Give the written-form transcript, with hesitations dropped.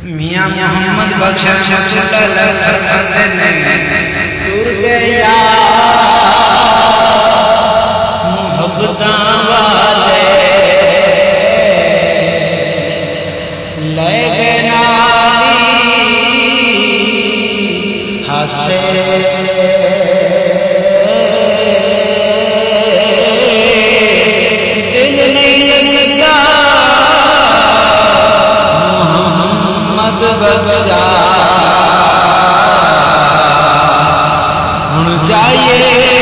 मियां मोहम्मद बख्शा दूर गया मोहब्बतां वाले ले गए नाली हासे दिल नहीं लगता मोहम्मद बख्शा हुण जाइए